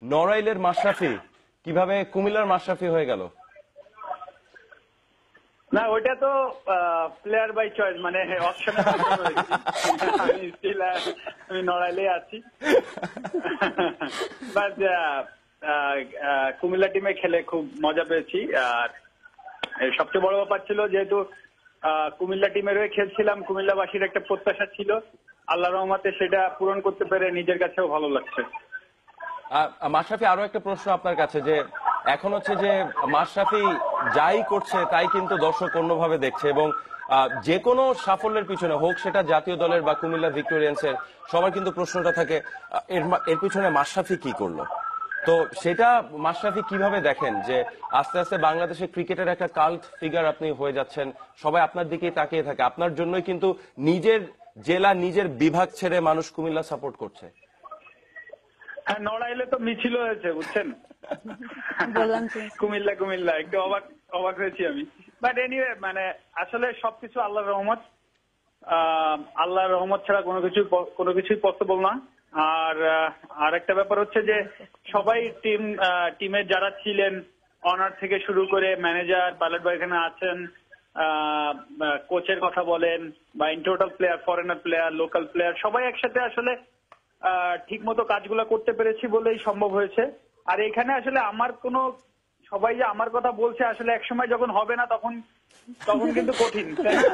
নড়াইলের মাশরাফি কিভাবে কুমিল্লার মাশরাফি হয়ে গেল? না, ওইটা তো প্লেয়ার বাই চয়েস, মানে অপশনের আমি নড়াইলে আছি। বাট কুমিল্লা টিমে খেলে খুব মজা পেয়েছি। আর সবচেয়ে বড় ব্যাপার ছিল যেহেতু কুমিল্লা টিমের হয়ে খেলছিলাম, কুমিল্লাবাসীর একটা প্রত্যাশা ছিল, আল্লাহর রহমতে সেটা পূরণ করতে পেরে নিজের কাছেও ভালো লাগছে। মাশরাফি, আরো একটা প্রশ্ন আপনার কাছে, যে এখন হচ্ছে যে মাশরাফি যাই করছে তাই কিন্তু দর্শক অন্যভাবে দেখছে, এবং যে কোনো সাফল্যের পিছনে হোক সেটা জাতীয় দলের বা কুমিল্লা ভিক্টোরিয়ান্সের, সবার কিন্তু প্রশ্নটা থাকে এর পিছনে মাশরাফি কি করলো। তো সেটা মাশরাফি কিভাবে দেখেন যে আস্তে আস্তে বাংলাদেশের ক্রিকেটের একটা কাল্ট ফিগার আপনি হয়ে যাচ্ছেন, সবাই আপনার দিকেই তাকিয়ে থাকে, আপনার জন্যই কিন্তু নিজের জেলা নিজের বিভাগ ছেড়ে মানুষ কুমিল্লা সাপোর্ট করছে। হ্যাঁ, নড়াইলে তো মিছিল হয়েছে বুঝছেন, কুমিল্লা একটু অবাক হয়েছি আমি। বাট এনিওয়ে, মানে আসলে সবকিছু আল্লাহর রহমত, আল্লাহর রহমত ছাড়া কোনো কিছুই পসিবল না। আর একটা ব্যাপার হচ্ছে যে সবাই টিমের যারা ছিলেন, অনার থেকে শুরু করে ম্যানেজার, পাইলট ভাই এখানে আছেন, কোচের কথা বলেন বা in total player, foreigner player, local player, সবাই একসাথে আসলে ঠিক মতো কাজগুলো করতে পেরেছি বলেই সম্ভব হয়েছে। আর এখানে আসলে সবাই যে আমার কথা বলছে, আসলে একসময় যখন হবে না তখন কিন্তু কঠিন, তাই না?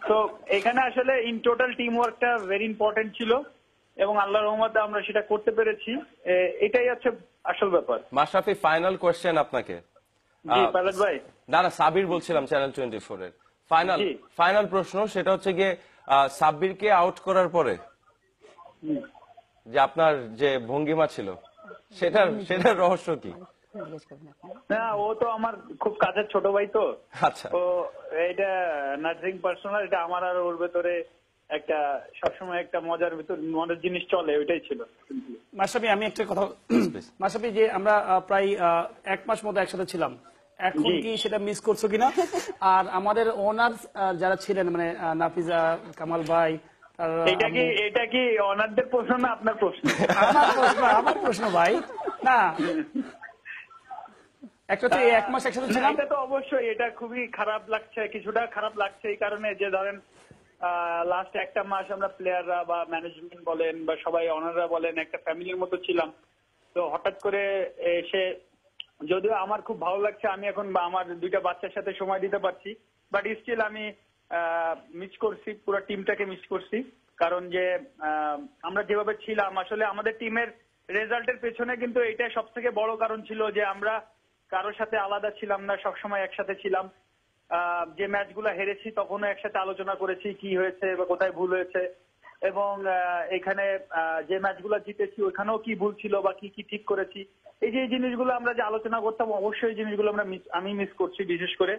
তো এখানে আসলে ইন টোটাল টিম ওয়ার্কটা ভেরি ইম্পর্টেন্ট ছিল এবং আল্লাহর রহমতে আমরা সেটা করতে পেরেছি। এটাই হচ্ছে আসল ব্যাপার। মাশরাফি, ফাইনাল কোয়েশ্চেন আপনাকে। জি পাইলট ভাই। না, সাবির বলছিলাম, চ্যানেল 24 এর ফাইনাল প্রশ্ন, সেটা হচ্ছে গিয়ে সাব্বিরকে আউট করার পরে যে আপনার যে ভঙ্গিমা ছিল, সেটার রহস্য কি? না, ও তো আমার খুব কাছের ছোট ভাই, তো আচ্ছা, তো এটা নার্সিং পার্সোনাল, এটা আমার আর ওর ভেতরে একটা সবসময় একটা মজার জিনিস চলে, ওইটাই ছিল। মাশরাফি, আমি একটা কথা, মাশরাফি, যে আমরা প্রায় 1 মাস মতো একসাথে ছিলাম, এখন কি সেটা মিস করছো কিনা? আর আমাদের ওনার যারা ছিলেন, মানে নাফিজা, কামাল ভাই, এটা কি অনারদের প্রশ্ন না আপনার প্রশ্ন? আমার প্রশ্ন ভাই। না, একটা তো 1 মাস একসাথে ছিলাম। এটা তো অবশ্যই, এটা খুবই খারাপ লাগছে, কিছুটা খারাপ লাগছে এই কারণে যে ধরেন লাস্ট 1 মাস আমরা প্লেয়াররা বা ম্যানেজমেন্ট বলেন বা সবাই অনাররা বলেন একটা ফ্যামিলির মতো ছিলাম। তো হঠাৎ করে এসে, যদিও আমার খুব ভালো লাগছে, আমি এখন আমার 2টা বাচ্চার সাথে সময় দিতে পারছি, বাট স্টিল আমি মিস করছি, পুরো টিমটাকে মিস করছি। কারণ যে আমরা যেভাবে ছিলাম, আসলে আমাদের টিমের রেজাল্টের পেছনে কিন্তু এটা সব থেকে বড় কারণ ছিল যে আমরা কারোর সাথে আলাদা ছিলাম না, সবসময় একসাথে ছিলাম। যে ম্যাচগুলো হেরেছি তখনও একসাথে আলোচনা করেছি কি হয়েছে বা কোথায় ভুল হয়েছে, এবং এখানে যে ম্যাচগুলো জিতেছি ওইখানেও কি ভুল ছিল বা কি কি ঠিক করেছি। এই যে জিনিসগুলো আমরা যে আলোচনা করতাম, অবশ্যই এই জিনিসগুলো আমি মিস করছি বিশেষ করে,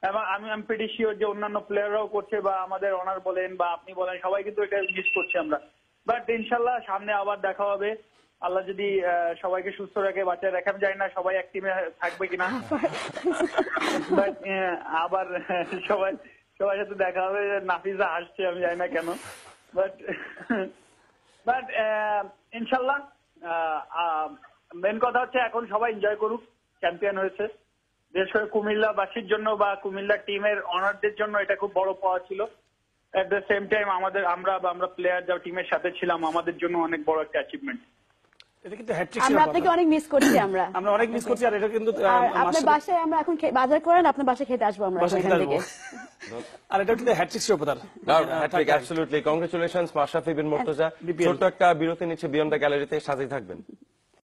এবং আমি প্রিটি শিওর যে অন্যান্য প্লেয়াররাও করছে, বা আমাদের অনার বলেন বা আপনি বলেন, সবাই কিন্তু এটা মিস করছি আমরা। বাট ইনশাল্লাহ সামনে আবার দেখা হবে, আল্লাহ যদি সবাইকে সুস্থ রাখে, বাঁচায় রাখে। আমি জানি না সবাই এক টিমে থাকবে কিনা, বাট আবার সবাই সাথে দেখা হবে। নাফিজা হাসছে, আমি জানি না কেন, বাট ইনশাল্লাহ মেন কথা হচ্ছে এখন সবাই এনজয় করুক, চ্যাম্পিয়ন হয়েছে। বিশেষ করে কুমিল্লাবাসীর জন্য বা কুমিল্লা টিমের অনারদের জন্য এটা খুব বড় পাওয়া ছিল। এট দ্য সেম টাইম আমরা প্লেয়ার যারা টিমের সাথে ছিলাম, আমাদের জন্য অনেক বড় একটা অ্যাচিভমেন্ট। আমরা আপনাকে অনেক মিস করছি, আমরা অনেক মিস করছি। আর এটা কিন্তু আপনার বাসায় আমরা এখন বাজার করেন, আপনার বাসায় খেতে আসবো আমরা এখান থেকে। আর এটা কিন্তু হ্যাটট্রিক ছিল প্রধান। হ্যাটট্রিক, অ্যাবসলিউটলি কংগ্রেচুলেশনস মাশরাফি বিন মুর্তজা। ছোট্ট একটা বিরতি নিচ্ছে বিয়ন্ড দ্য গ্যালারিতে, সাথেই থাকবেন।